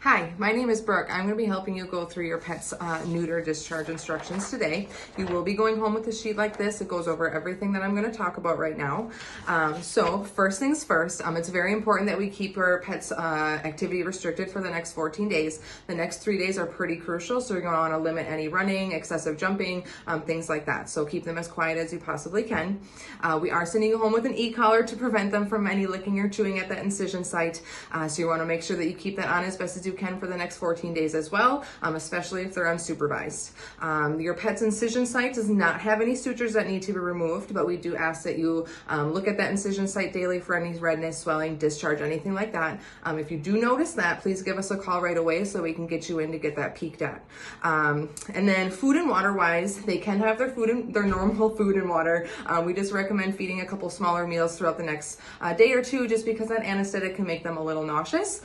Hi, my name is Brooke. I'm going to be helping you go through your pet's neuter discharge instructions today. You will be going home with a sheet like this. It goes over everything that I'm going to talk about right now. So first things first, it's very important that we keep our pets activity restricted for the next 14 days. The next 3 days are pretty crucial, so you're going to want to limit any running, excessive jumping, things like that. So keep them as quiet as you possibly can. We are sending you home with an e-collar to prevent them from any licking or chewing at that incision site. So you want to make sure that you keep that on as best as you can for the next 14 days as well, especially if they're unsupervised. Your pet's incision site does not have any sutures that need to be removed, but we do ask that you look at that incision site daily for any redness, swelling, discharge, anything like that. If you do notice that, please give us a call right away so we can get you in to get that peeked at. And then food and water wise, they can have their normal food and water. We just recommend feeding a couple smaller meals throughout the next day or two, just because that anesthetic can make them a little nauseous.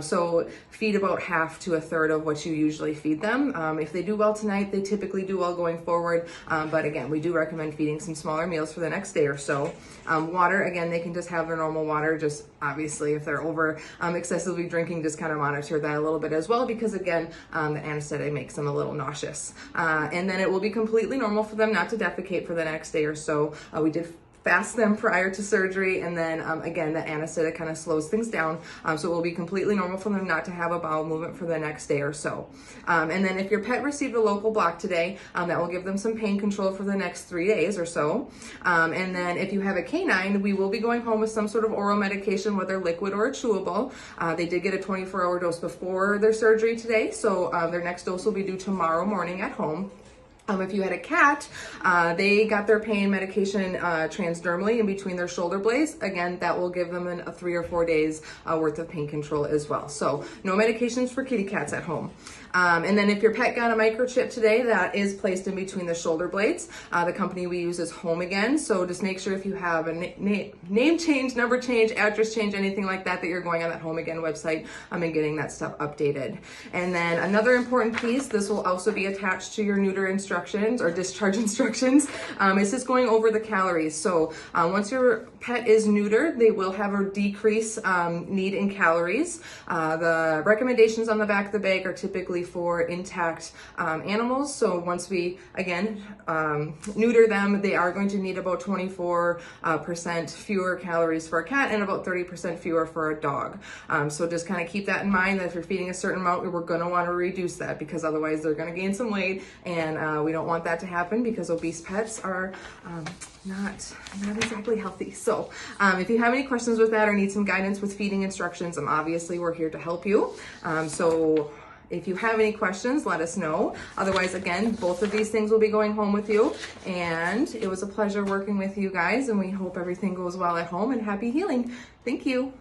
So feed about half to a third of what you usually feed them. If they do well tonight, they typically do well going forward. But again, we do recommend feeding some smaller meals for the next day or so. Water, again, they can just have their normal water. Just obviously if they're over excessively drinking, just kind of monitor that a little bit as well, because again, the anesthetic makes them a little nauseous. And then it will be completely normal for them not to defecate for the next day or so. We did fast them prior to surgery, and then again, the anesthetic kind of slows things down, so it will be completely normal for them not to have a bowel movement for the next day or so. And then if your pet received a local block today, that will give them some pain control for the next 3 days or so. And then if you have a canine, we will be going home with some sort of oral medication, whether liquid or a chewable. They did get a 24-hour dose before their surgery today, so their next dose will be due tomorrow morning at home. If you had a cat, they got their pain medication transdermally in between their shoulder blades. Again, that will give them a 3 or 4 days worth of pain control as well. So no medications for kitty cats at home. And then if your pet got a microchip today, that is placed in between the shoulder blades. The company we use is Home Again. So just make sure if you have a name change, number change, address change, anything like that, that you're going on that Home Again website and getting that stuff updated. And then another important piece, this will also be attached to your neuter instructions or discharge instructions. It's just going over the calories. So once your pet is neutered, they will have a decrease need in calories. The recommendations on the back of the bag are typically for intact animals. So once we, again, neuter them, they are going to need about 24% fewer calories for a cat and about 30% fewer for a dog. So just kind of keep that in mind, that if you're feeding a certain amount, we're going to want to reduce that, because otherwise they're going to gain some weight, and we don't want that to happen, because obese pets are not exactly healthy. So if you have any questions with that or need some guidance with feeding instructions, obviously we're here to help you. So if you have any questions, let us know. Otherwise, again, both of these things will be going home with you. And it was a pleasure working with you guys, and we hope everything goes well at home, and happy healing. Thank you.